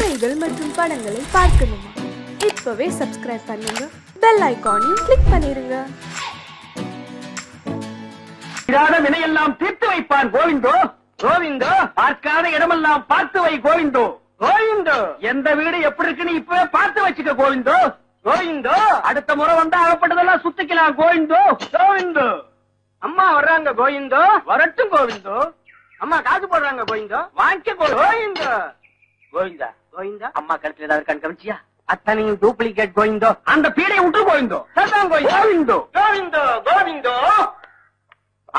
கதைகள் மற்றும் படங்களை பார்க்கணுமா? இப்பவே சப்ஸ்கிரைப் பண்ணுங்க, பெல் ஐகானையும் கிளிக் பண்ணிருங்க. வினையெல்லாம் தீர்த்து வைப்பான் கோவிந்தோ. கோவிந்தோ, பார்க்காத இடமெல்லாம் பார்த்து வை கோவிந்தோ. கோவிந்தோ, எந்த வீடு எப்படி இருக்குன்னு இப்பவே பார்த்து வச்சுக்க கோவிந்தோ. கோவிந்தோ, அடுத்த முறை வந்தா அகப்பட்டதெல்லாம் சுத்திக்கலாம் கோவிந்தோ. கோவிந்தோ, அம்மா வர்றாங்க கோவிந்தோ. வரட்டும் கோவிந்தோ. அம்மா காசு போடுறாங்க கோவிந்தோ, வாங்கிக்க கோவிந்தோ. கோவிந்தா கோவிந்தா, அம்மா கழுத்துல ஏதாவது கண் கவனிச்சியா? அத்தனையும் டூப்ளிகேட் கோவிந்தோ. அந்த பீடையை விட்டு கோவிந்தோ. கோவிந்தோ கோவிந்தோ கோவிந்தோ.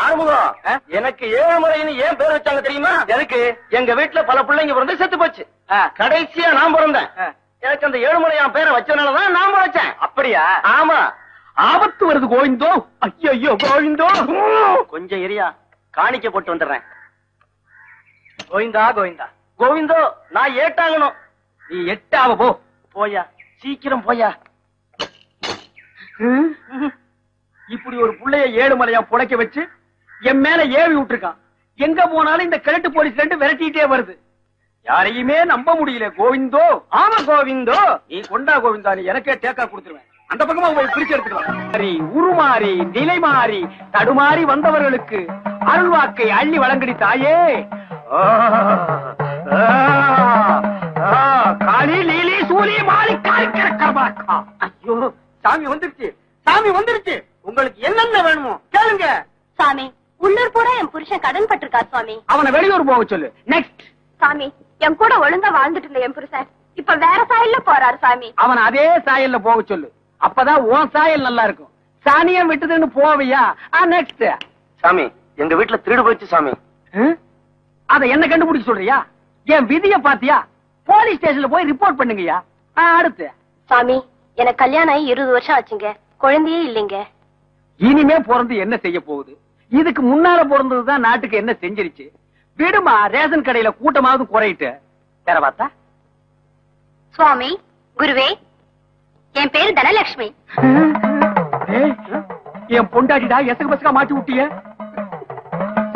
ஆறுமுகம், எனக்கு 7 முறைன்னு ஏன் பேர் வச்சாங்க தெரியுமா? எதுக்கு? எங்க வீட்டுல பல பிள்ளைங்க பிறந்து செத்து போச்சு. கடைசியா நான் பிறந்தேன். எனக்கு அந்த 7 முறையான் பேரை வச்சதுனாலதான் நான் வச்சேன். அப்படியா? ஆமா. ஆபத்து வருது கோவிந்தோ. ஐயோ கோவிந்தோ, கொஞ்சம் எரியா, காணிக்க போட்டு வந்துடுறேன். கோவிந்தா கோவிந்தா கோவிந்தோ, நான் ஏட்டாங்கணும். நீ எட்டாவ போ. போயா, சீக்கிரம் போயா. இப்படி ஒரு புள்ளைய 7 மலையா புடைக்க வச்சு என் மேல ஏவி விட்டுருக்கான். எங்க போனாலும் இந்த கிழட்டு போலீஸ் ரெண்டு விரட்டிட்டே வருது. யாரையுமே நம்ப முடியல கோவிந்தோ. ஆமா கோவிந்தோ, நீ கொண்டா கோவிந்தா, நீ எனக்கே டேக்கா கொடுத்துருவேன். அந்த பக்கமா போய் பிரிச்சு எடுத்துக்கலாம். உருமாறி நிலை மாறி தடுமாறி வந்தவர்களுக்கு அருள்வாக்கை அள்ளி வழங்கடி தாயே. காளி லீலி சூலி மாலி காலி கிடக்கா. ஐயோ, சாமி வந்துருச்சு, சாமி வந்துருச்சு. உங்களுக்கு என்னென்ன வேணுமோ கேளுங்க. சாமி, உள்ளூர் பூரா என் புருஷன் கடன் பட்டிருக்கா சுவாமி. அவனை வெளியூர் போக சொல்லு. நெக்ஸ்ட். சாமி, என் கூட ஒழுங்கா வாழ்ந்துட்டு இருந்த என் புருஷன் இப்ப வேற சாயல்ல போறாரு சாமி. அவன் அதே சாயல்ல போக சொல்லு. அப்பதான் உன் சாயல் நல்லா இருக்கும். சாணியம் விட்டுதுன்னு போவியா? நெக்ஸ்ட். சாமி, எங்க வீட்டுல திருடு போயிடுச்சு சாமி. அத என்ன கண்டுபிடிச்சு சொல்றியா? என் விதிய பாத்தியா? போலீஸ் ஸ்டேஷன்ல போய் ரிப்போர்ட் பண்ணுங்கயா. அடுத்து. சாமி, எனக்கு கல்யாணம் ஆகி 20 வருஷம் ஆச்சுங்க, குழந்தையே இல்லைங்க. இனிமே பிறந்து என்ன செய்ய போகுது? இதுக்கு முன்னால பிறந்ததுதான் நாட்டுக்கு என்ன செஞ்சிருச்சு. விடுமா, ரேஷன் கடையில கூட்டமாவது குறையிட்டு வேற பார்த்தா. சுவாமி, குருவே, என் பேரு தனலட்சுமி. என் பொண்டாட்டிடா, எசகு பசகா மாட்டி விட்டிய.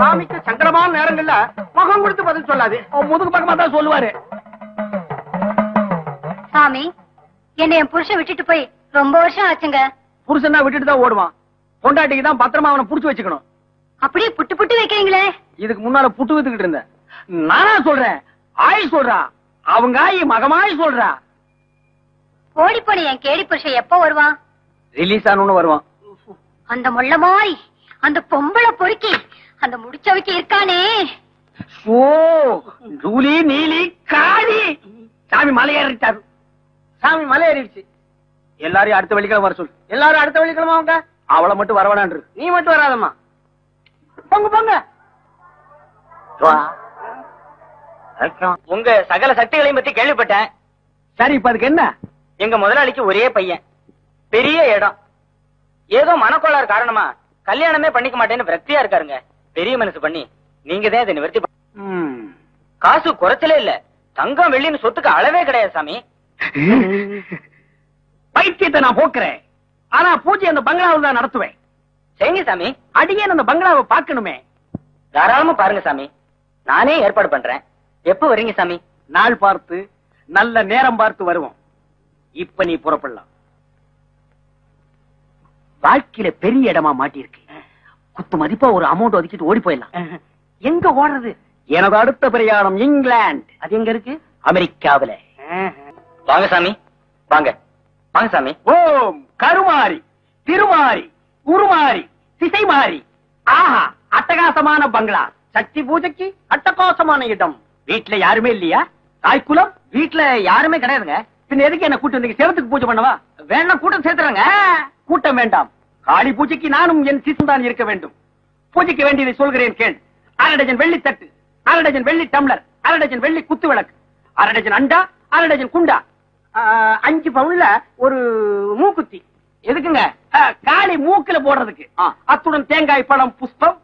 சாமிக்கு சங்கடமான நேரங்கள்ல முகம் கொடுத்து பதில் சொல்லாது, முதுகு பக்கமா தான் சொல்லுவாரு. சாமி, என்ன என் புருஷன் விட்டுட்டு போய் ரொம்ப வருஷம் ஆச்சுங்க. புருஷனா விட்டுட்டு தான் ஓடுவான். பொண்டாட்டிக்கு தான் பத்திரமா அவனை புடிச்சு வச்சுக்கணும். அப்படியே புட்டு புட்டு வைக்கிறீங்களே. இதுக்கு முன்னால புட்டு வித்துக்கிட்டு இருந்தேன். நானா சொல்றேன், ஆய் சொல்றா. அவங்க ஆயி மகமாய் சொல்றா. ஓடி போன என் கேடி புருஷன் எப்ப வருவான்? ரிலீஸ் ஆனு வருவான். அந்த முள்ள மாறி, அந்த பொம்பளை பொறுக்கி, அந்த முடிச்சவைக்கு இருக்கானே. ஓ, ஜூலி நீலி காளி. சாமி மலையேறிட்டாரு. சாமி மலையேறிடுச்சு. எல்லாரையும் அடுத்த வெள்ளிக்கிழமை வர சொல்லு. எல்லாரும் அடுத்த வெள்ளிக்கிழமை அவங்க. அவளை மட்டும் வரவேணான்று. நீ மட்டும் வராதம்மா. போங்க போங்க. உங்க சகல சக்திகளையும் பத்தி கேள்விப்பட்டேன். சரி, இப்ப அதுக்கு என்ன? எங்க முதலாளிக்கு ஒரே பையன், பெரிய இடம். ஏதோ மனக்கோளாறு காரணமா கல்யாணமே பண்ணிக்க மாட்டேன்னு விரக்தியா இருக்காருங்க. பெரிய மனசு பண்ணி நீங்க தான் இதை நிவர்த்தி. காசு குறைச்சலே இல்ல. தங்கம் வெள்ளின்னு சொத்துக்கு அளவே கிடையாது சாமி. பைத்தியத்தை நான் போக்குறேன். ஆனா பூஜை அந்த பங்களாவில் தான் நடத்துவேன். சரிங்க சாமி. அடியேன் அந்த பங்களாவை பார்க்கணுமே. தாராளமா பாருங்க சாமி, நானே ஏற்பாடு பண்றேன். எப்ப வரீங்க சாமி? நாள் பார்த்து நல்ல நேரம் பார்த்து வருவோம். இப்ப நீ புறப்படலாம். வாழ்க்கையில பெரிய இடமா மாட்டிருக்கு. குத்து மதிப்பா ஒரு அமௌண்ட் ஒதுக்கிட்டு ஓடி போயிடலாம். எங்க ஓடுறது? எனது அடுத்த பிரயாணம் இங்கிலாந்து. அது எங்க இருக்கு? அமெரிக்காவில. வாங்க சாமி, வாங்க வாங்க சாமி. ஓம் கருமாரி திருமாரி உருமாரி திசை மாறி. ஆஹா, அட்டகாசமான பங்களா. சக்தி பூஜைக்கு அட்டகாசமான இடம். வீட்டுல யாருமே இல்லையா? தாய்க்குலம் வீட்டுல யாருமே கிடையாதுங்க. பின்ன எதுக்கு என்ன கூட்டம்? வந்தீங்க சேவத்துக்கு பூஜை பண்ணவா? வேணா கூட்டம் சேர்த்துறாங்க. கூட்டம் வேண்டாம். காளி பூஜைக்கு நானும் என் சிசும் தான் இருக்க வேண்டும். பூஜைக்கு வேண்டியதை சொல்கிறேன் கேள். 1/2 டஜன் வெள்ளி தட்டு, 1/2 டஜன் வெள்ளி டம்ளர், 1/2 டஜன் வெள்ளி குத்து விளக்கு, 1/2 டஜன் அண்டா, 1/2 டஜன் குண்டா, 5 பவுன்ல ஒரு மூக்குத்தி. எதுக்குங்க? காளி மூக்குல போடுறதுக்கு. அத்துடன் தேங்காய் பழம் புஷ்பம்,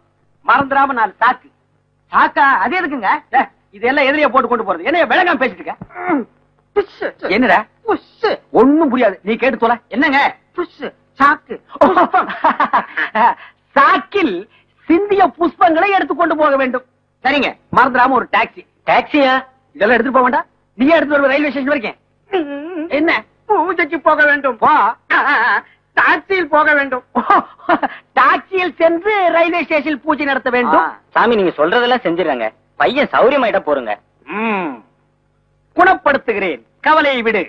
மறந்துடாம 4 சாக்கு. சாக்கா? அது எதுக்குங்க? இதெல்லாம் எதிரியா போட்டு கொண்டு போறது. என்ன விளங்காம பேசிட்டு இருக்க? என்னடா ஒண்ணும் புரியாது. நீ கேட்டு சொல்ல. என்னங்க? சாக்கு. சாக்கில் சிந்திய புஷ்பங்களை எடுத்துக்கொண்டு போக வேண்டும். சரிங்க, மறந்துடாம ஒரு டாக்ஸி. டாக்ஸியா? இதெல்லாம் எடுத்துட்டு போக வேண்டாம். நீ எடுத்து வருவ ரயில்வே ஸ்டேஷன் வரைக்கும். என்ன? பூஜைக்கு போக வேண்டும். போ. டாக்ஸியில் போக வேண்டும். டாக்ஸியில் சென்று ரயில்வே ஸ்டேஷன் பூஜை நடத்த வேண்டும். சாமி நீங்க சொல்றதெல்லாம் செஞ்சிடறாங்க. பையன் சௌரியமாயிட்ட போறங்க. குணப்படுத்துகிறேன், கவலையை விடு.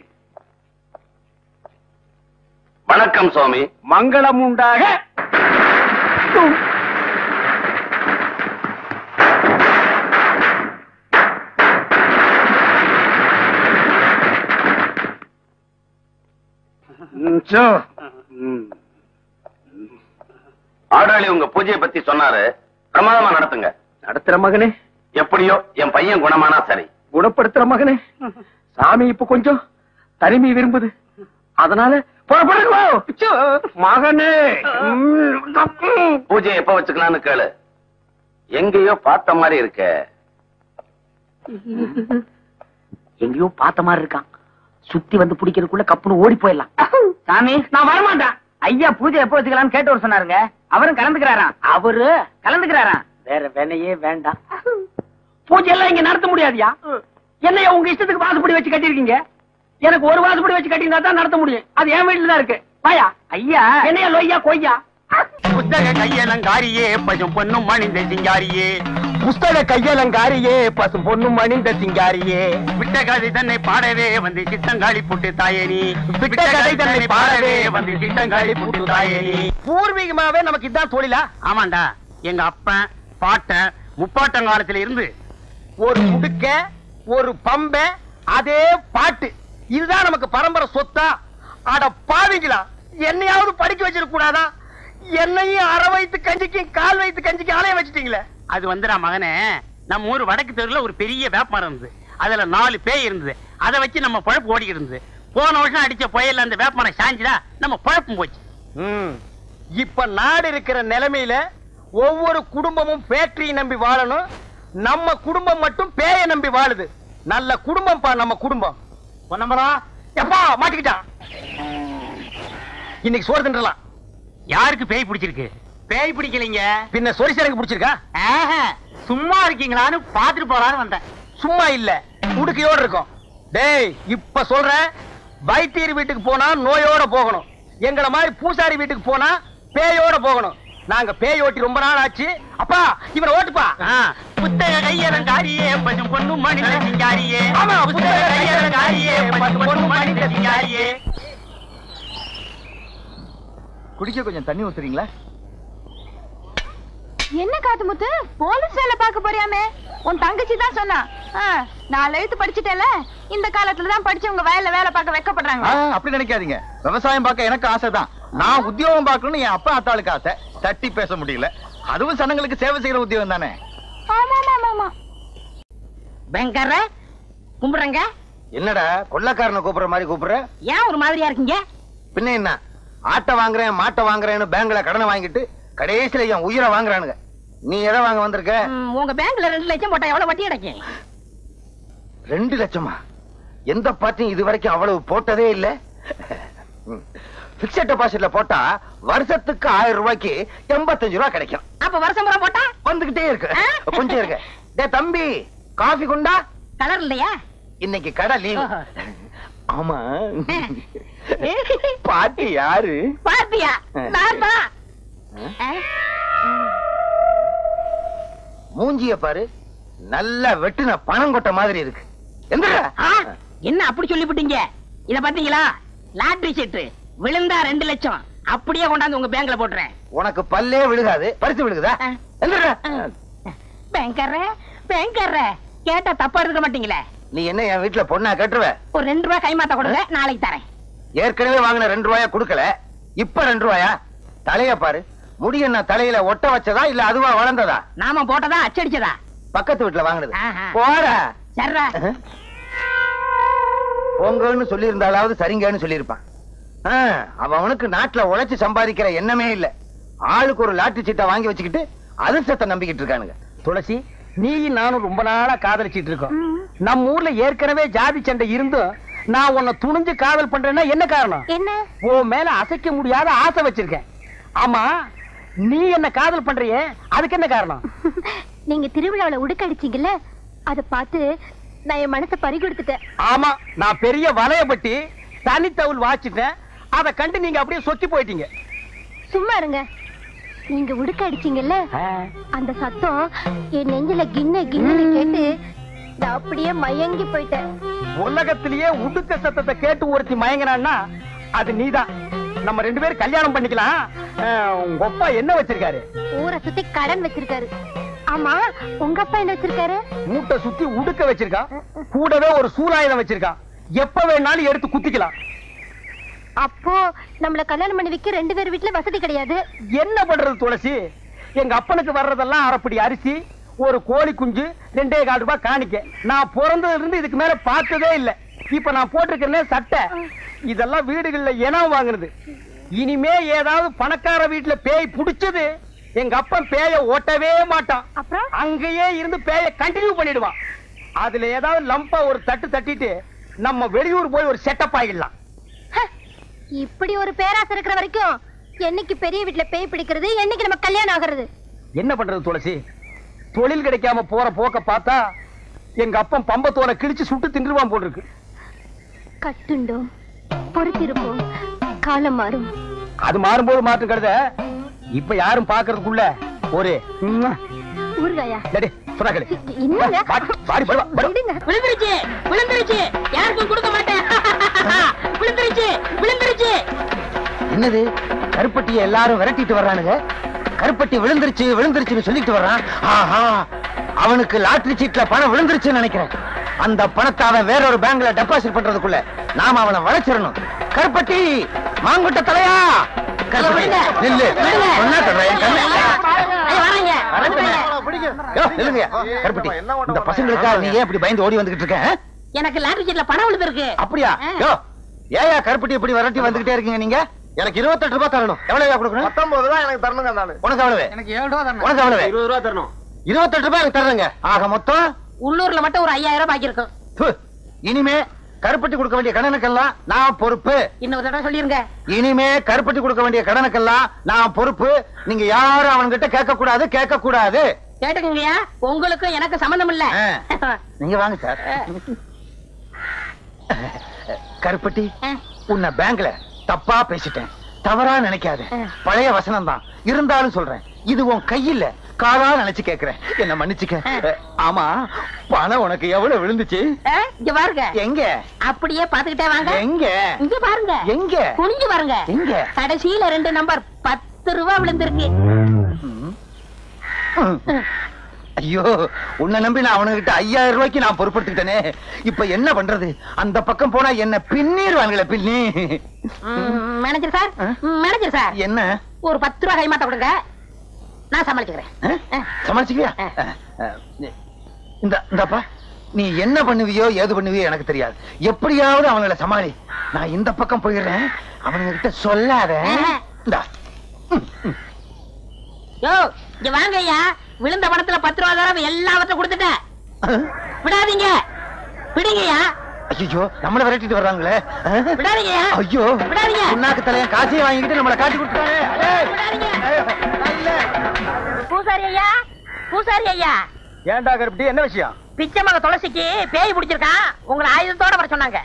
வணக்கம் சுவாமி. மங்களம் உண்டாக. ஆடாளி உங்க பூஜையை பத்தி சொன்னாரு. பிரமாதமா நடத்துங்க. நடத்துற மகனே. எப்படியோ என் பையன் குணமானா சரி. குணப்படுத்துற மகனே. சாமி இப்ப கொஞ்சம் தனிமை விரும்புது, அதனால மகனே. பூஜை எப்ப வச்சுக்கலாம்னு கேளு. எங்கேயோ பார்த்த மாதிரி இருக்க. எங்கேயோ பார்த்த மாதிரி இருக்கான். சுத்தி வந்து பிடிக்கிறதுக்குள்ள கப்புன்னு ஓடி போயிடலாம். சாமி நான் வரமாட்டேன். ஐயா பூஜை எப்ப வச்சுக்கலாம்னு கேட்டு வர சொன்னாருங்க. அவரும் கலந்துக்கிறாராம். அவரு கலந்துக்கிறாராம். வேற வேலையே வேண்டாம். பூஜை எல்லாம் இங்க நடத்த முடியாதியா? என்னைய உங்க இஷ்டத்துக்கு வாசப்படி வச்சு கட்டிருக்கீங்க. எனக்கு ஒரு வாசப்படி வச்சு கட்டினா தான் நடத்த முடியும். அது என் வீட்டுல தான் இருக்கு. பாயா ஐயா என்னைய லொய்யா கொய்யா. புத்தக கையலங்காரியே பசும் பொண்ணும் மணிந்த சிங்காரியே. புஸ்தக கையலங்காரியே பசும் பொண்ணும் மணிந்த சிங்காரியே. விட்ட கதை தன்னை பாடவே வந்து சித்தங்காளி புட்டு தாயேனி. விட்ட கதை தன்னை பாடவே வந்து சித்தங்காளி புட்டு தாயேனி. பூர்வீகமாவே நமக்கு இதான் தொழிலா? ஆமாண்டா, எங்க அப்பன் பாட்டன் முப்பாட்டங்காலத்துல இருந்து ஒரு முடுக்க, ஒரு பம்ப, அதே பாட்டு, இதுதான் நமக்கு பரம்பரை சொத்தா? அட பாவிங்களா, என்னையாவது படிக்க வச்சிருக்க கூடாதா? என்னையும் அரை வயித்து கஞ்சிக்கு கால் வயித்து கஞ்சிக்கு ஆலய வச்சிட்டீங்களே. அது வந்துடா மகனே, நம்ம ஊர் வடக்கு தெருல ஒரு பெரிய வேப்பமரம் இருந்தது. அதுல 4 பேய் இருந்தது. அதை வச்சு நம்ம பழப்பு ஓடிக்கிட்டு இருந்தது. போன வருஷம் அடிச்ச புயல்ல அந்த வேப்பமரம் சாஞ்சுதா நம்ம பழப்பும் போச்சு. இப்ப நாடு இருக்கிற நிலைமையில ஒவ்வொரு குடும்பமும் பேட்டரியை நம்பி வாழணும். நம்ம குடும்பம் மட்டும் பேய நம்பி வாழுது. நல்ல குடும்பம் பா நம்ம குடும்பம். பொன்னம்பலா எப்பா மாட்டிக்கிட்டான். இன்னைக்கு சோறு தின்றலாம். யாருக்கு பேய் பிடிச்சிருக்கு? பேய் பிடிக்கலைங்க. பின்ன சொரிசரங்க பிடிச்சிருக்கா? சும்மா இருக்கீங்களான்னு பாத்துட்டு போறான்னு வந்தேன். சும்மா இல்ல, உடுக்கையோட இருக்கும். டேய் இப்ப சொல்றேன், வைத்தியர் வீட்டுக்கு போனா நோயோட போகணும். எங்களை மாதிரி பூசாரி வீட்டுக்கு போனா பேயோட போகணும். நாங்க பேய் ஓட்டி ரொம்ப நாள் ஆச்சு. அப்பா இவனை ஓட்டுப்பா. புத்தக கையலங்காரியே பசும் பொண்ணும் மணிந்த சிங்காரியே. ஆமா, புத்தக கையலங்காரியே பசும் பொண்ணும் மணிந்த சிங்காரியே. குடிக்க கொஞ்சம் தண்ணி ஊத்துறீங்களா? என்ன காத்துமுத்து, போலீஸ் வேலை பார்க்க போறியாமே? உன் தங்கச்சி தான் சொன்னா. 4 எழுத்து படிச்சுட்டேல, இந்த காலத்துல தான் படிச்சவங்க வயல்ல வேலை பார்க்க வெக்கப்படுறாங்க. அப்படி நினைக்காதீங்க. விவசாயம் பார்க்க எனக்கு ஆசைதான். நான் உத்தியோகம் பார்க்கணும்னு என் அப்பா அத்தாளுக்கு ஆசை. தட்டி பேச முடியல. அதுவும் சனங்களுக்கு சேவை செய்யற உத்தியோகம் தானே. ஆமா. பயங்கர கும்பிடுறங்க. என்னடா கொள்ளக்காரனை கூப்பிடுற மாதிரி கூப்பிடுற? ஏன் ஒரு மாதிரியா இருக்கீங்க? பின்ன என்ன, ஆட்டை வாங்குறேன் மாட்டை வாங்குறேன்னு பேங்க்ல கடனை வாங்கிட்டு கடைசியில என் உயிரை வாங்குறானுங்க. நீ எதை வாங்க வந்திருக்க? உங்க பேங்க்ல 2 லட்சம் போட்டா எவ்வளவு வட்டி கிடைக்கும்? 2 லட்சமா? எந்த பார்ட்டியும் இது வரைக்கும் அவ்வளவு போட்டதே இல்ல. பிக்ஸட் டெபாசிட்ல போட்டா வருஷத்துக்கு 1000 ரூபாய்க்கு 85 ரூபாய் கிடைக்கும். அப்ப வருஷம் பூரா போட்டா வந்துகிட்டே இருக்கு. கொஞ்சம் இருக்கு. டே தம்பி, காஃபி குண்டா? கலர் இல்லையா? இன்னைக்கு கடை லீவ். ஆமா, பாட்டி யாரு? பாத்தியா? நான் தான். மூஞ்சிய பாரு, நல்லா வெட்டுன பணம் கொட்ட மாதிரி இருக்கு. என்ன அப்படி சொல்லிவிட்டீங்க? இத பாத்தீங்களா? லாட்டரி சீட்டு விழுந்தா 2 லட்சம் அப்படியே கொண்டாந்து உங்க பேங்க்ல போட்டுறேன். உனக்கு பல்லே விழுகாது, பரிசு விழுகுதா? பேங்கர்ற கேட்டா தப்பா எடுக்க மாட்டீங்களே. நீ என்ன என் வீட்டுல பொண்ணா கட்டுருவ? ஒரு 2 ரூபாய் கைமாத்த கொடுங்க, நாளைக்கு தரேன். ஏற்கனவே வாங்கின 2 ரூபாயா கொடுக்கல, இப்ப 2 ரூபாயா? தலைய பாரு, முடி என்ன தலையில ஒட்ட வச்சதா இல்ல அதுவா வளர்ந்ததா? நாம போட்டதா அச்சடிச்சதா? பக்கத்து வீட்டுல வாங்கினது. போற சர்ரா பொங்கன்னு சொல்லி இருந்தாலாவது சரிங்கன்னு சொல்லியிருப்பான். அவனுக்கு நாட்டுல உழைச்சு சம்பாதிக்கிற எண்ணமே இல்ல. ஆளுக்கு ஒரு லாட்டரி சீட்டை வாங்கி வச்சுக்கிட்டு அதிர்ஷ்டத்தை நம்பிக்கிட்டு இருக்கானுங்க. துளசி, நீ நானும் ரொம்ப நாளா காதலிச்சிட்டு இருக்கோம். நம்ம ஊர்ல ஏற்கனவே ஜாதி சண்டை இருந்தும் நான் உன்னை துணிஞ்சு காதல் பண்றேன்னா என்ன காரணம்? என்ன? உன் மேல அசைக்க முடியாத ஆசை வச்சிருக்கேன். ஆமா, நீ என்ன காதல் பண்றியே, அதுக்கு என்ன காரணம்? நீங்க திருவிழாவில உடுக்கடிச்சீங்கல்ல, அத பார்த்து நான் என் மனசை பறி கொடுத்துட்டேன். ஆமா, நான் பெரிய வலையப்பட்டி தனித்தவுள் வாச்சிட்டேன். அத கண்டு நீங்க அப்படியே சொக்கி போயிட்டீங்க. சும்மா இருங்க. நீங்க உடுக்க அடிச்சீங்கல்ல, அந்த சத்தம் என் நெஞ்சில கிண்ண கிண்ணு கேட்டு நான் அப்படியே மயங்கி போயிட்டேன். உலகத்திலேயே உடுக்க சத்தத்தை கேட்டு ஒருத்தி மயங்கினான்னா அது நீதான். நம்ம 2 பேரும் கல்யாணம் பண்ணிக்கலாம். உங்க அப்பா என்ன வச்சிருக்காரு? ஊரை சுத்தி கடன் வச்சிருக்காரு. ஆமா, உங்க அப்பா என்ன வச்சிருக்காரு? மூட்டை சுத்தி உடுக்க வச்சிருக்கான். கூடவே ஒரு சூலாயுதம் வச்சிருக்கான். எப்ப வேணாலும் எடுத்து குத்திக்கலாம். அப்போ நம்மள கல்யாணம் பண்ணி வைக்க 2 பேர் வீட்டுல வசதி கிடையாது. என்ன பண்றது துளசி? எங்க அப்பனுக்கு வர்றதெல்லாம் அரைப்படி அரிசி, ஒரு கோழி குஞ்சு, 2.25 ரூபாய் காணிக்க. நான் பிறந்ததுல இருந்து இதுக்கு மேல பார்த்ததே இல்ல. இப்ப நான் போட்டிருக்கேன் சட்டை. இதெல்லாம் வீடுகள்ல இனம் வாங்குனது. இனிமே ஏதாவது பணக்கார வீட்டுல பேய் புடிச்சது, எங்க அப்பன் பேய ஓட்டவே மாட்டான். அப்புறம் அங்கேயே இருந்து பேய கண்டினியூ பண்ணிடுவான். அதுல ஏதாவது லம்பா ஒரு தட்டு தட்டிட்டு நம்ம வெளியூர் போய் ஒரு செட்டப் ஆகிடலாம். இப்படி ஒரு பேராசை இருக்கிற வரைக்கும் என்னைக்கு பெரிய வீட்டுல பேய் பிடிக்கிறது, என்னைக்கு நம்ம கல்யாணம் ஆகிறது? என்ன பண்றது துளசி? தொழில் கிடைக்காம போற போக்க பார்த்தா எங்க அப்பன் பம்பத்தோலை கிழிச்சு சுட்டு தின்றுவான் போல் இருக்கு. கட்டுண்டோம், பொறுத்திருப்போம், காலம் மாறும். அது மாறும்போது மாற்றம் கருத இப்ப யாரும் பாக்குறதுக்குள்ள ஒரு ஊர்காயா சொன்னாங்களே. என்னங்க? விழுந்துருச்சு விழுந்துருச்சு, யாருக்கும் கொடுக்க மாட்டேன். விழுந்துருச்சு விழுந்துருச்சு. என்னது, கருப்பட்டியை எல்லாரும் விரட்டிட்டு வர்றானுங்க. கருப்பட்டி விழுந்துருச்சு விழுந்துருச்சுன்னு சொல்லிட்டு வர்றான். ஆஹா, அவனுக்கு லாட்டரி சீட்ல பணம் விழுந்துருச்சுன்னு நினைக்கிறேன். அந்த பணத்தை அவன் வேறொரு பேங்க்ல டெபாசிட் பண்றதுக்குள்ள நாம அவனை வளைச்சிடணும். கருப்பட்டி, மாங்குட்ட தலையா, கருப்பட்டி இந்த பசங்களுக்காக நீ ஏன் இப்படி பயந்து ஓடி வந்துகிட்டு இருக்க? எனக்கு லாட்டரி சீட்ல பணம் விழுந்திருக்கு. அப்படியா? ஏயா கருப்பட்டி இப்படி விரட்டி வந்துகிட்டே இருக்கீங்க நீங்க? எனக்கு 28 ரூபாய் தரணும். எவ்வளவு கொடுக்கணும்? 19 தான் எனக்கு தரணுங்க. உனக்கு எவ்வளவு? எனக்கு 7 ரூபாய் தரணும். உனக்கு எவ்வளவு? 20 ரூபாய் தரணும். 28 ரூபாய் எனக்கு தர்றேங்க. ஆக மொத்தம் உள்ளூர்ல மட்டும் ஒரு 5000 பாக்கி இருக்கும். இனிமே கருப்பட்டி கொடுக்க வேண்டிய கடனுக்கெல்லாம் நான் பொறுப்பு. இன்னொரு தடவை சொல்லிருங்க. இனிமே கருப்பட்டி கொடுக்க வேண்டிய கடனுக்கெல்லாம் நான் பொறுப்பு. நீங்க யாரும் அவன்கிட்ட கேட்க கூடாது, கேட்க கூடாது. கேட்டுக்கங்கய்யா, உங்களுக்கும் எனக்கு சம்பந்தம் இல்ல. நீங்க வாங்க சார். கருப்பட்டி, உன்னை பேங்க்ல தப்பா பேசிட்டேன், தவறா நினைக்காத. பழைய வசனம் தான் இருந்தாலும் சொல்றேன். இது உன் கையில காலா நினைச்சு கேக்குறேன், என்ன மன்னிச்சுக்க. ஆமா, பணம் உனக்கு எவ்வளவு விழுந்துச்சு? இங்க பாருங்க. எங்க? அப்படியே பாத்துக்கிட்டே வாங்க. எங்க? இங்க பாருங்க. எங்க? குனிஞ்சு பாருங்க. எங்க? கடைசியில 2 நம்பர் 10 ரூபாய் விழுந்திருக்கு. ஐயோ, உன்னை நம்பி நான் அவனுகிட்ட 5000 ரூபாய்க்கு நான் பொறுப்படுத்திட்டேனே. இப்ப என்ன பண்றது? அந்த பக்கம் போனா என்ன பின்னிடுவாங்களே, பின்னி. மேனேஜர் சார், மேனேஜர் சார், என்ன? ஒரு 10 ரூபாய் கைமாத்த கொடுங்க, நான் சமாளிச்சுக்கிறேன். சமாளிச்சுக்கியா? இந்தப்பா, நீ என்ன பண்ணுவியோ ஏது பண்ணுவியோ எனக்கு தெரியாது. எப்படியாவது அவங்களை சமாளி. நான் இந்த பக்கம் போயிடுறேன், அவனுங்க கிட்ட சொல்லாத. இங்க வாங்க ஐயா, விழுந்த பணத்துல 10 ரூபாய் தர எல்லாவற்றையும் கொடுத்துட்டேன். விடாதீங்க, விடுங்கய்யா. ஐயோ, நம்மள விரட்டிட்டு வர்றாங்களே. விடாதீங்க. ஐயோ, விடாதீங்க. உன்னாக்கு தலைய காசையை வாங்கிட்டு நம்மளை காட்டி கொடுத்துட்டாங்க. பூசாரி ஐயா, பூசாரி ஐயா. ஏண்டா கருப்பட்டி, என்ன விஷயம்? பிச்சை மக துளசிக்கு பேய் பிடிச்சிருக்கான், உங்களை ஆயுதத்தோட வர சொன்னாங்க.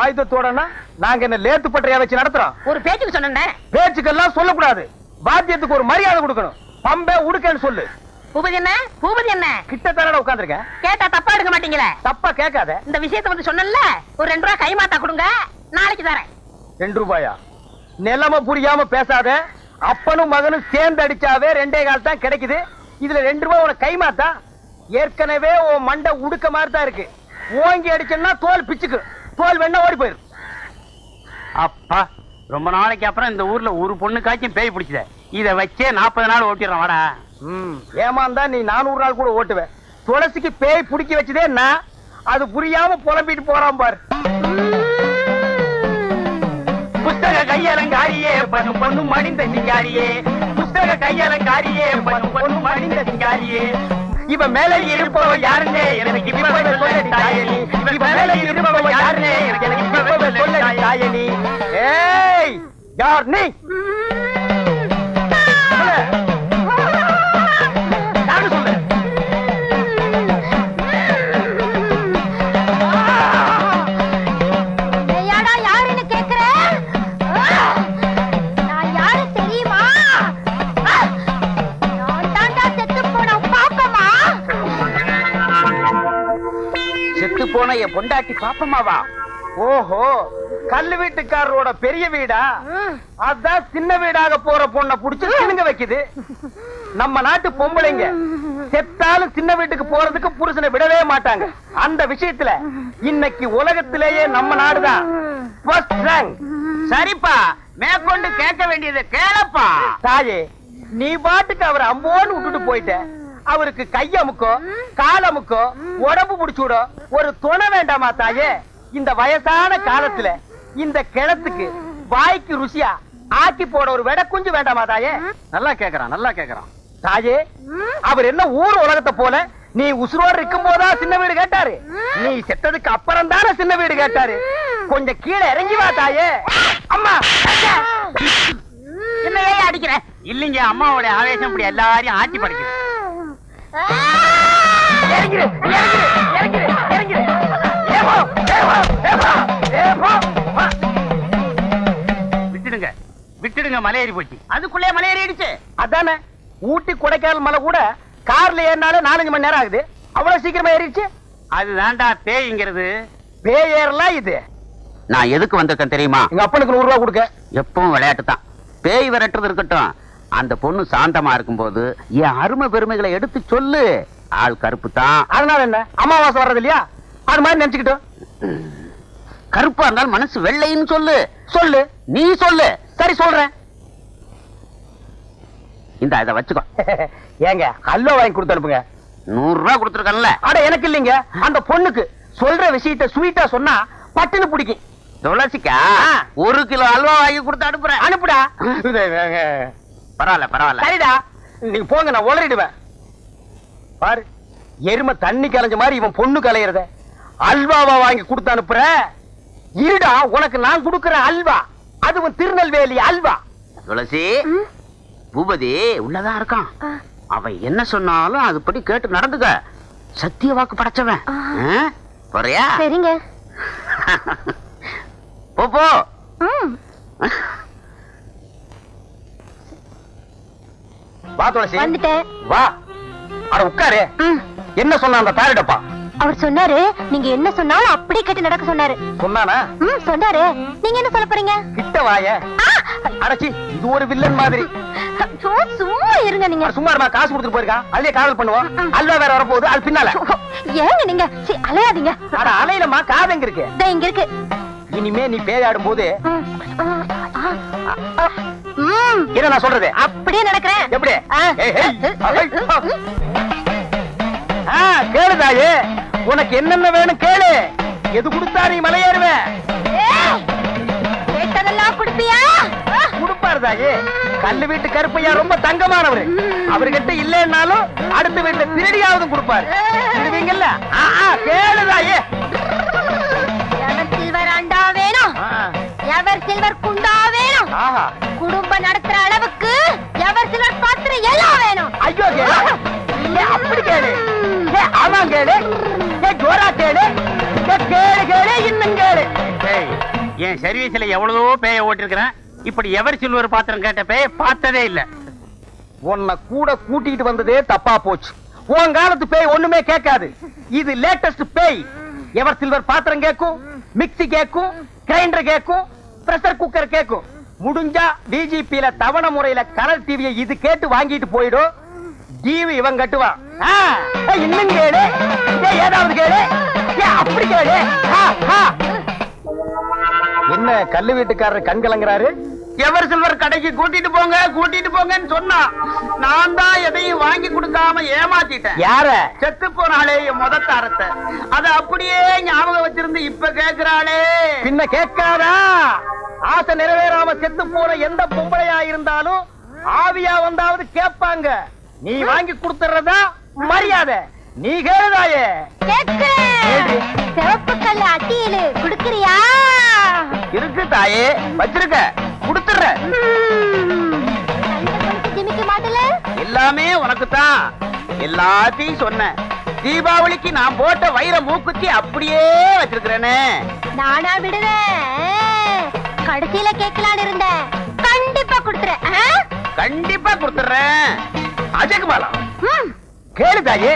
ஆயுதத்தோடனா நாங்க என்ன லேத்து பட்டறையா வச்சு நடத்துறோம்? ஒரு பேச்சுக்கு சொன்னேன். பேச்சுக்கெல்லாம் சொல்லக்கூடாது, பாத்தியத்துக்கு ஒரு மரியாதை கொடுக்கணும். பம்பே உடுக்கன்னு சொல்லு. பூபதி என்ன, பூபதி என்ன? கிட்ட தரடா உட்கார்ந்திருக்கேன். கேட்டா தப்பா எடுக்க மாட்டீங்களே? தப்பா கேட்காத. இந்த விஷயத்தை வந்து சொன்னல, ஒரு 2 ரூபாய் கைமாத்தா கொடுங்க, நாளைக்கு தரேன். 2 ரூபாயா? நிலைமை புரியாம பேசாத. அப்பனும் மகனும் சேர்ந்து அடிச்சாவே 2.25 தான் கிடைக்குது. இதுல 2 ரூபாய் உனக்கு கைமாத்தா? ஏற்கனவே உன் மண்டை உடுக்க மாதிரி தான் இருக்கு. ஓங்கி அடிச்சா தோல் பிச்சுக்கு, தோல் வேணா ஓடி போயிரு. அப்பா, ரொம்ப நாளைக்கு அப்புறம் இந்த ஊர்ல ஒரு பொண்ணுக்காச்சும் பேய் பிடிச்சத. இத வச்சே 40 நாள் ஓட்டிடுறோம். வாடா. ஏமாந்தா நீ 400 நாள் கூட ஓட்டுவேன். துளசிக்கு பேய் பிடிக்க வச்சதே நான். அது புரியாம புலம்பிட்டு போறான் பாரு. புஸ்தக கையலங்காரியே பண்ணு பொண்ணு மடிந்த சிங்காரியே, புஸ்தக கையலங்காரியே பண்ணு பொண்ணு மடிந்த சிங்காரியே. இவ மேல இருப்பவ யாருன்னே எனக்கு இப்பவே சொல்ல தாயனி. இவ மேல இருப்பவ யாருன்னே எனக்கு இப்பவே சொல்ல தாயனி. ஏய், யார் நீ? என் பொண்டாட்டி பாப்பமாவா? ஓஹோ, கல்லு வீட்டுக்காரரோட பெரிய வீடா? அதான் சின்ன வீடாக போற பொண்ண புடிச்சு சினுங்க வைக்குது. நம்ம நாட்டு பொம்பளைங்க செத்தாலும் சின்ன வீட்டுக்கு போறதுக்கு புருஷனை விடவே மாட்டாங்க. அந்த விஷயத்துல இன்னைக்கு உலகத்திலேயே நம்ம நாடுதான் first rank. சரிப்பா, மேற்கொண்டு கேட்க வேண்டியது கேளப்பா. தாயே, நீ பாட்டுக்கு அவரை அம்போன்னு விட்டுட்டு போயிட்ட. அவருக்கு கையமுக்கோ காலமுக்கோ உடம்பு புடிச்சுடோ ஒரு துணை வேண்டாமா தாயே? இந்த வயசான காலத்துல இந்த கிணத்துக்கு வாய்க்கு ருசியா ஆக்கி போட ஒரு வெட குஞ்சு வேண்டாமா தாயே? நல்லா கேக்குறான், நல்லா கேக்குறான். தாயே, அவர் என்ன ஊர் உலகத்தை போல நீ உசுரோடு இருக்கும் போதா சின்ன வீடு கேட்டாரு? நீ செத்ததுக்கு அப்புறம் தானே சின்ன வீடு கேட்டாரு. கொஞ்சம் கீழே இறங்கி வா தாயே. அம்மா, என்னையே அடிக்கிற? இல்லீங்க, அம்மாவோட ஆவேசம் இப்படி எல்லாரையும் ஆட்சி படைக்குது. இறங்கிரு, இறங்கிரு, இறங்கிரு, இறங்கிரு. ஏவோ, ஏவோ, ஏவோ, ஏவோ. விட்டுடுங்க, விட்டுடுங்க, மலை ஏறி போச்சு. அதுக்குள்ளே மலை ஏறிடுச்சு. அதானே, ஊட்டி கொடைக்கானல் மலை கூட கார்ல ஏறினாலே 4-5 மணி நேரம் ஆகுது. அவ்வளவு சீக்கிரமா ஏறிடுச்சு. அதுதான்டா பேய்ங்கிறது. பேய் ஏறலாம் இது. நான் எதுக்கு வந்திருக்கேன் தெரியுமா? எங்க அப்பனுக்கு 100 ரூபாய் கொடுக்க. எப்பவும் விளையாட்டு தான். பேய் விரட்டுறது இருக்கட்டும், அந்த பொண்ணு சாந்தமா இருக்கும்போது என் அருமை பெருமைகளை எடுத்து சொல்லு. ஆள் கருப்பு தான். அதனால என்ன, அமாவாசை வர்றது இல்லையா? அது மாதிரி நினைச்சுக்கிட்டோம். கருப்பா இருந்தாலும் மனசு வெள்ளைன்னு சொல்லு. சொல்லு. நீ சொல்லு. சரி, சொல்றேன். இந்த இதை வச்சுக்கோ. ஏங்க, அல்வா வாங்கி கொடுத்து அனுப்புங்க. 100 ரூபாய் கொடுத்துருக்கல. அட, எனக்கு இல்லைங்க, அந்த பொண்ணுக்கு சொல்ற விஷயத்த ஸ்வீட்டா சொன்னா பட்டுன்னு பிடிக்கும். துளசிக்கா 1 கிலோ அல்வா வாங்கி கொடுத்து அனுப்புறேன். அனுப்புடா. பரவாயில்ல, பரவாயில்ல. சரிடா, நீங்க போங்க, நான் உளறிடுவேன். பாரு, எருமை தண்ணி கலைஞ்ச மாதிரி இவன் பொண்ணு கலையறத அல்வாவா வாங்கி கொடுத்து அனுப்புற. இருடா, உனக்கு நான் கொடுக்கிற அல்வா, அதுவும் திருநெல்வேலி அல்வா. துளசி, பூபதி உள்ளதான் இருக்கான். அவன் என்ன சொன்னாலும் அதுபடி கேட்டு நடந்துக்க. சத்திய வாக்கு படைச்சவன். போறியா? சரிங்க. போ. வா துளசி, வந்துட்டேன். வா. அட உட்காரு. என்ன சொன்ன அந்த தாரிடப்பா? அவர் சொன்னாரு, நீங்க என்ன சொன்னாலும் அப்படியே கேட்டு நடக்க சொன்னாரு. சொன்னானா? சொன்னாரு. நீங்க என்ன சொல்ல போறீங்க? கிட்ட வாய. அடச்சி, இது ஒரு வில்லன் மாதிரி. சும்மா இருங்க நீங்க. சும்மா இருமா, காசு கொடுத்துட்டு போயிருக்கான். அதுலயே காதல் பண்ணுவோம். அல்வா வேற வரப்போகுது, அது பின்னால. ஏங்க நீங்க அலையாதீங்க. அட அலையிலமா, காது எங்க இருக்கு? இங்க இருக்கு. இனிமே நீ பேயாடும் போது என்ன நான் சொல்றது அப்படியே நடக்கிறேன். எப்படி? கேளுதாயே, உனக்கு என்னென்ன வேணும் கேளு. எது கொடுத்தா நீ மலையேறுவேன்? கேட்டதெல்லாம் கொடுப்பியா? கொடுப்பாரு தாயே. கல்லு வீட்டு கருப்பையா ரொம்ப தங்கமானவரு. அவர்கிட்ட இல்லைன்னாலும் அடுத்த வீட்டுல திருடியாவது கொடுப்பாரு. திருடுவீங்கல்ல? கேளுதாயே. எவர் சில்வர் அண்டா வேணும், எவர் சில்வர் குண்டா வேணும், குடும்பம் நடத்துற அளவுக்கு எவர் சில்வர் பாத்திரம் எல்லாம் வேணும். ஐயோ, அப்படி கேளு. ஆமாம் கேளு. ஜோரா கேளு. கேளு கேளு, இன்னும் கேளு. என் சர்வீஸ்ல எவ்வளவோ பேய ஓட்டிருக்கிறேன். இப்படி எவர் சில்வர் பாத்திரம் கேட்ட பேய பார்த்ததே இல்ல. உன்னை கூட கூட்டிட்டு வந்ததே தப்பா போச்சு. உன் காலத்து பேய் ஒண்ணுமே கேட்காது. இது லேட்டஸ்ட் பேய். எவர் சில்வர் பாத்திரம் கேட்கும், மிக்ஸி கேட்கும், கிரைண்டர் கேட்கும், பிரஷர் குக்கர் கேட்கும். முடிஞ்சா டிஜிபில தவணை முறையில கலர் டிவியை இது கேட்டு வாங்கிட்டு போயிடும். டிவி இவன் கட்டுவான். இன்னும் கேளு. ஏதாவது கேளு. அப்படி கேளு. என்ன கல்லு வீட்டுக்காரர் கண் கலங்குறாரு? எவர் சில்வர் கடைக்கு கூட்டிட்டு போங்க, கூட்டிட்டு போங்கன்னு சொன்னா நான் தான் எதையும் வாங்கி கொடுக்காம ஏமாத்திட்டேன். யார? செத்து போனாலே என் முதத்தாரத்தை அத அப்படியே ஞாபகம் வச்சிருந்து இப்ப கேக்குறாளே. பின்ன கேட்காதா? ஆசை நிறைவேறாம செத்து போன எந்த பொம்பளையா இருந்தாலும் ஆவியா வந்தாவது கேட்பாங்க. நீ வாங்கி கொடுத்துறதா மரியாதை. நீ கேளுதாயே. சிவப்பு கல்ல அட்டியிலு குடுக்கறியா? இருக்கு தாயே, வச்சிருக்க, கொடுத்துற. ஜிமிக்க மாட்டல? எல்லாமே உனக்கு தான். எல்லாத்தையும் சொன்ன. தீபாவளிக்கு நான் போட்ட வைர மூக்குத்தி அப்படியே வச்சிருக்கிறேனே. நானா விடுறேன். கடைசியில கேட்கலான்னு இருந்தேன். கண்டிப்பா கொடுத்துறேன். கண்டிப்பா கொடுத்துறேன். அஜகுமாலா, கேளு தாயே.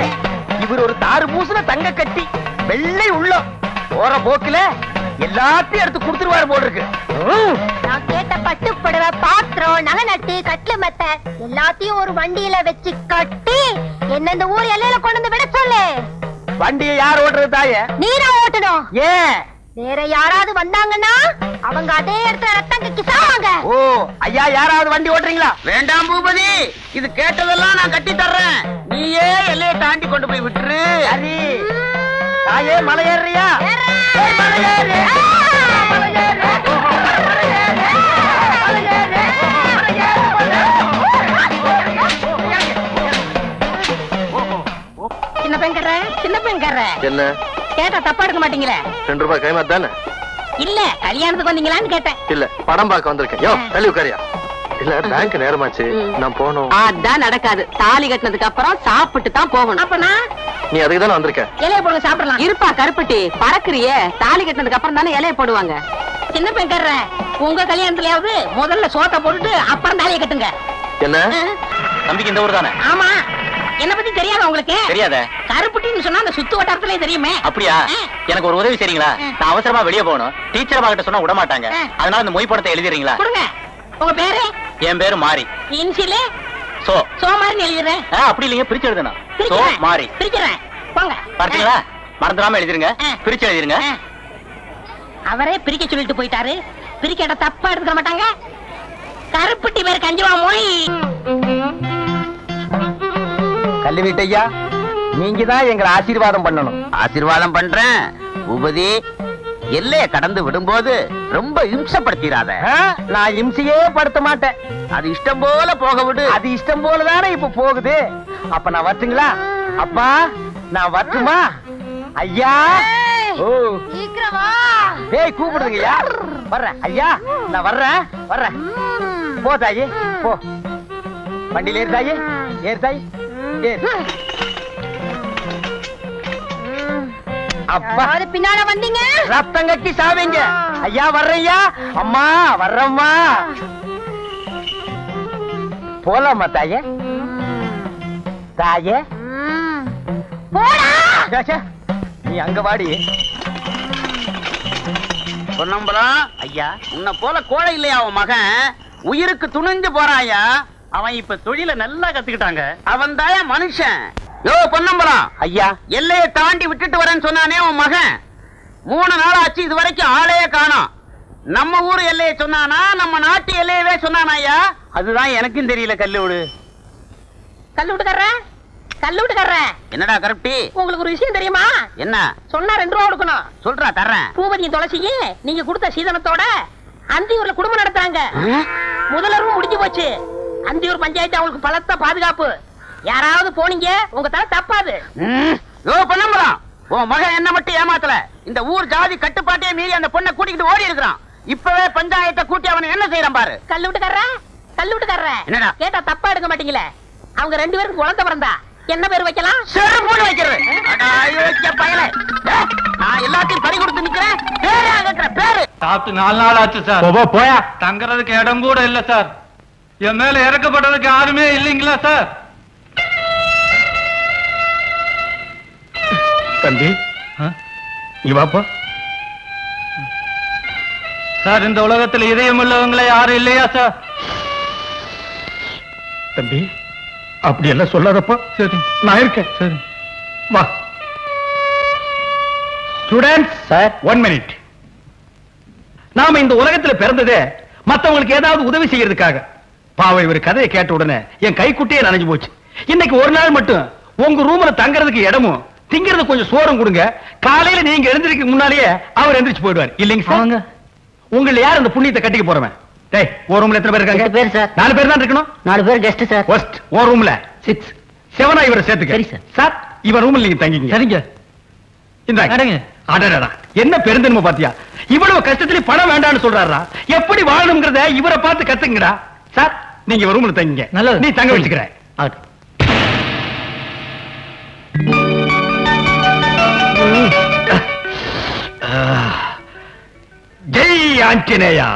இவர் ஒரு தாறு பூசுன தங்க கட்டி, வெள்ளை உள்ளம், போற போக்குல எல்லாத்தையும் எடுத்து கொடுத்துருவாரு போல இருக்கு. நான் கேட்ட பட்டு புடவை, பாத்திரம், நகை நட்டு, கட்லு மெத்த எல்லாத்தையும் ஒரு வண்டியில வச்சு கட்டி என்ன இந்த ஊர் எல்லையில கொண்டு வந்து விட சொல்லு. வண்டியை யார் ஓட்டுறது தாயே? நீதான் ஓட்டணும். ஏன்? வேற யாராவது வந்தாங்கன்னா அவங்க அதே இடத்துல ரத்தம் கக்கி சாவாங்க. ஓ ஐயா, யாராவது வண்டி ஓட்டுறீங்களா? வேண்டாம் பூபதி, இது கேட்டதெல்லாம் நான் கட்டி தர்றேன். நீயே எல்லையை தாண்டி கொண்டு போய் விட்டுரு. சரி தாயே, மலை ஏறியா? சின்ன பெண்கற சின்ன பெண்கற என்ன கேட்டா தப்பா எடுக்க மாட்டீங்களே? 2 ரூபாய் கைமா தானே? இல்ல கல்யாணத்துக்கு வந்தீங்களான்னு கேட்டேன். இல்ல படம் பார்க்க வந்திருக்கேன். யோ தள்ளி உட்காரியா. இல்ல பேங்க் நேரமாச்சு, நான் போகணும். அதான் நடக்காது. தாலி கட்டினதுக்கு அப்புறம் சாப்பிட்டு தான் போகணும். அப்பனா நீ அதுக்கு தானே வந்திருக்க. இலைய போடுங்க, சாப்பிடலாம். இருப்பா கருப்பட்டி, பறக்குறியே. தாலி கட்டினதுக்கு அப்புறம் தானே இலைய போடுவாங்க. சின்ன பெண்கற உங்க கல்யாணத்துலயாவது முதல்ல சோத்த போட்டுட்டு அப்புறம் தாலியை கட்டுங்க. என்ன தம்பிக்கு இந்த ஊர் தானே? ஆமா. என்ன பத்தி தெரியாத உங்களுக்கு? தெரியாத. கருப்புட்டின்னு சொன்னா அந்த சுத்து வட்டாரத்திலே தெரியுமே. அப்படியா? எனக்கு ஒரு உதவி செய்றீங்களா? நான் அவசரமா வெளியே போகணும். டீச்சர் கிட்ட சொன்னா விட மாட்டாங்க. அதனால இந்த மொய் படத்தை எழுதிறீங்களா? கொடுங்க. உங்க பேரு? என் பேரு மாரி. இன்சிலே சோ சோமாரின்னு எழுதுறேன். அப்படி இல்லைங்க, பிரிச்சு எழுதணும். சோ மாரி. பிரிக்கிறேன். போங்க. பார்த்தீங்களா? மறந்துடாம எழுதிருங்க. பிரிச்சு எழுதிருங்க. அவரே பிரிக்க சொல்லிட்டு போயிட்டாரு. பிரிக்கட்ட தப்பா எடுத்துக்க மாட்டாங்க. கருப்புட்டி பேர் கஞ்சிவா மொய். கல்வி வீட்டையா, நீங்க தான் எங்களை ஆசீர்வாதம் பண்ணணும். ஆசீர்வாதம் பண்றேன். பூபதி, எல்லையை கடந்து விடும்போது ரொம்ப இம்சப்படுத்திடாத. நான் இம்சையே படுத்த மாட்டேன். அது இஷ்டம் போல போக விடு. அது இஷ்டம் போலதானே இப்ப போகுது. அப்ப நான் வரட்டுங்களா? அப்பா நான் வரட்டுமா? ஐயா ஓ சீக்கிரமா டேய் கூப்பிடுங்கய்யா. வர்றேன் ஐயா, நான் வர்றேன். போ தாயி போ. வண்டியில ஏறு தாயி, ஏறு தாயி, ஏறு. அப்பா அது பின்னால வந்தீங்க ரத்தம் கட்டி சாவீங்க. ஐயா வர்றையா. அம்மா வர்றம்மா. போலாமா தாயே? தாயே போடா. நீ அங்க வாடி. பொன்னம்பலம் ஐயா, உன்னை போல கோழை இல்லையா அவன் மகன்? உயிருக்கு துணிஞ்சு போறாயா. அவன் இப்ப தொழில நல்லா கத்துக்கிட்டாங்க. அவன் தாயா மனுஷன். யோ பொன்னம்பலம் ஐயா, எல்லையை தாண்டி விட்டுட்டு வரேன்னு சொன்னானே உன் மகன், 3 நாள் ஆச்சு இது வரைக்கும் ஆளையே காணோம். நம்ம ஊர் எல்லையை சொன்னானா நம்ம நாட்டு எல்லையவே சொன்னானா ஐயா? அதுதான் எனக்கும் தெரியல. கல்லூடு கல்லூட்டுக்கார என்னடா கருப்பி, உங்களுக்கு ஒரு விஷயம் தெரியுமா? என்ன சொன்னா 2 ரூபா கொடுக்கணும். சொல்றா தர்றேன். பூபதியும் துளசிக்கு நீங்க கொடுத்த சீதனத்தோட அந்தியூர்ல குடும்பம் நடத்துறாங்க. முதலரும் முடிஞ்சு போச்சு. அந்தியூர் பஞ்சாயத்து அவங்களுக்கு பலத்த பாதுகாப்பு. யாராவது போனீங்க உங்க தலை தப்பாது. யோ பொன்னம்பலம், உன் மகன் என்ன மட்டும் ஏமாத்தல. இந்த ஊர் ஜாதி கட்டுப்பாட்டையே மீறி அந்த பொண்ணை கூட்டிக்கிட்டு ஓடி இருக்கிறான். இப்பவே பஞ்சாயத்தை கூட்டி அவனை என்ன செய்யறான் பாரு. கல்லூட்டுக்கார என்னடா கேட்டா தப்பா எடுக்க மாட்டீங்களே. அவங்க 2 பேருக்கு குழந்தை பிறந்தா என்ன பேர் வைக்கலாம்? செருப்பு வைக்கிறது. நான் எல்லாத்தையும் பறி கொடுத்து நிக்கிறேன். பேரு சாப்பிட்டு 4 நாள் ஆச்சு சார். போயா. தங்கறதுக்கு இடம் கூட இல்ல சார். என் மேல இறக்கப்பட்டதுக்கு யாருமே இல்லைங்களா சார்? தம்பி இங்க வாப்பா. சார், இந்த உலகத்துல இதயம் உள்ளவங்களே யாரும் இல்லையா சார்? தம்பி அப்படி எல்லாம் சொல்லாதப்பா. சரி, நான் இருக்கேன். சரி. வா. Students sir, 1 minute. நாம இந்த உலகத்துல பிறந்ததே மத்தவங்களுக்கு ஏதாவது உதவி செய்யறதுக்காக. பாவம், இவர் கதையை கேட்ட உடனே என் கைக்குட்டியே நனைஞ்சு போச்சு. இன்னைக்கு ஒரு நாள் மட்டும் உங்க ரூம்ல தங்கறதுக்கு இடமும் திங்கிறது கொஞ்சம் சோறும் கொடுங்க. காலையில நீங்க எழுந்திருக்க முன்னாலேயே அவர் எந்திரிச்சு போயிடுவார். இல்லைங்க சார்? உங்களை யார் அந்த புண்ணியத்தை கட்டிக்க போறவன்? டேய், ஒரு ரூம்ல எத்தனை பேர் இருக்காங்க? 8 பேர் சார். 4 பேர் தான் இருக்கணும். 4 பேர் கெஸ்ட் சார். ஃபர்ஸ்ட் ஒரு ரூம்ல 6. 7 இவரை சேர்த்துக்க. சரி சார். சார், இவர் ரூம்ல நீங்க தங்கிங்க. சரிங்க. இந்தாங்க. அடடடா, என்ன பெருந்தன்மை பாத்தியா? இவ்வளவு கஷ்டத்துல பணம் வேண்டாம்னு சொல்றாரா? எப்படி வாழணும்ங்கறத இவரை பார்த்து கத்துங்கடா. சார், நீங்க இவர் ரூம்ல தங்கிங்க. நல்லது. நீ தங்க வச்சுக்கிறேன். ஜெய் ஆஞ்சநேயா.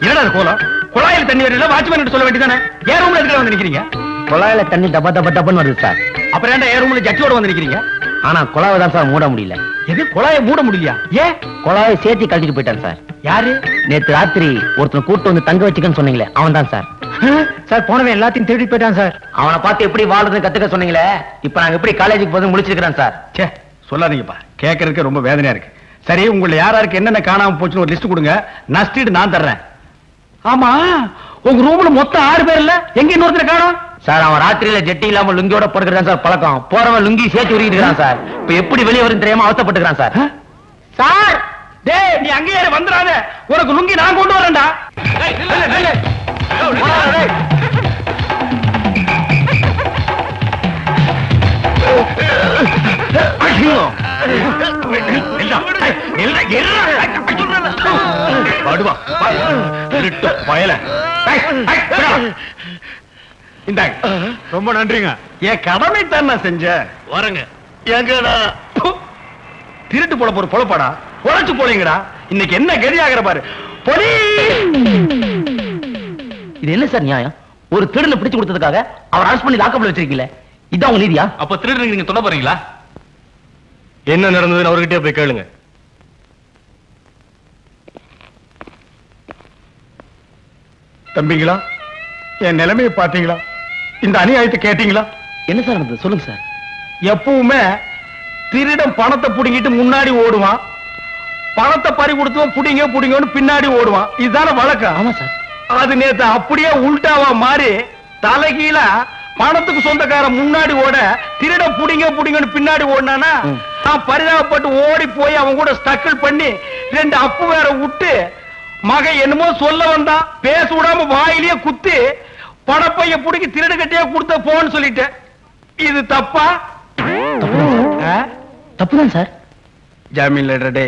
என்னடா கோலம்? குழாயில் தண்ணி வரல, வாட்ச்மேன் சொல்ல வேண்டியதானே? ஏன் ரூம்ல இருக்கிற வந்து நிக்கிறீங்க? குழாயில தண்ணி டப்பா டப்பா டப்பான்னு வருது சார். அப்புறம் ஏன்டா என் ரூம்ல ஜட்டியோட வந்திருக்கீங்க? ஆனா குழாவை தான் சார் மூட முடியல. எது குழாயை மூட முடியலையா? ஏன்? குழாவை சேர்த்து கழட்டிட்டு போயிட்டான் சார். யாரு? நேத்து ராத்திரி ஒருத்தன் கூட்டு வந்து தங்க வச்சுக்கன்னு சொன்னீங்களே அவன் தான் சார். சார் போனவன் எல்லாத்தையும் திருடி போயிட்டான் சார். அவனை பார்த்து எப்படி வாழ்றதுன்னு கத்துக்க சொன்னீங்களே, இப்ப நாங்க எப்படி காலேஜுக்கு போது முடிச்சிருக்கிறேன் சார். சே சொல்லாதீங்கப்பா, கேட்கறதுக்கு ரொம்ப வேதனையா இருக்கு. சரி, உங்களை யாராருக்கு என்னென்ன காணாம போச்சுன்னு ஒரு லிஸ்ட் கொடுங்க, நஷ்டீடு நான் தர்றேன். ஆமா, உங்க ரூம்ல மொத்தம் 6 பேர் இல்ல, எங்க இன்னொருத்தர் காணோம்? சார் அவன் ராத்திரியில ஜெட்டி இல்லாம லுங்கியோட படுக்கிறான் சார் பழக்கம். போறவன் லுங்கி சேர்த்து உருகிட்டு சார். இப்ப எப்படி வெளியே வரும் தெரியாம அவசப்பட்டுக்கிறான் சார். சார் டேய், நீ அங்கேயே வந்துடாத, உனக்கு லுங்கி நான் கொண்டு வரேன்டா. ரொம்ப நன்றிங்க. என் கடமை தான் நான் செஞ்சேன். வரங்க. எங்கடா திருட்டு போல போற பொழப்பாடா, பொழைச்சு போலீங்கடா. இன்னைக்கு என்ன கதியாகிற பாரு. பொடி இது என்ன சார் நியாயம்? ஒரு திருடனை பிடிச்சு கொடுத்ததுக்காக அவர் அரெஸ்ட் பண்ணி லாக்கப்ல வச்சிருக்கீங்களே, இதான் உங்க நீதியா? அப்ப திருடுறீங்க நீங்க சொல்ல போறீங்களா? என்ன நடந்ததுன்னு அவர்கிட்டயே போய் கேளுங்க. தம்பிங்களா, என் நிலைமையை பாத்தீங்களா? இந்த அநியாயத்தை கேட்டீங்களா? என்ன சார் நடந்தது சொல்லுங்க சார். எப்பவுமே திருடன் பணத்தை புடிங்கிட்டு முன்னாடி ஓடுவான், பணத்தை பறி கொடுத்தவன் புடிங்க புடிங்கன்னு பின்னாடி ஓடுவான். இதுதான வழக்கம். ஆமா சார். அது நேத்து அப்படியே உல்டாவா மாறி தலைகீழ பணத்துக்கு சொந்தக்காரன் முன்னாடி ஓட, திருடன் புடிங்க புடிங்கன்னு பின்னாடி ஓடினானா, நான் பரிதாபப்பட்டு ஓடி போய் அவன் கூட ஸ்டக்கிள் பண்ணி 2 அப்பு வேற விட்டு, மகன் என்னமோ சொல்ல வந்தான், பேச விடாம வாயிலேயே குத்தி பணப்பைய புடிக்கி திருடு கட்டியே கொடுத்த போன்னு சொல்லிட்டேன். இது தப்பா? தப்புதான் சார். ஜாமீன் லெட்டர் டே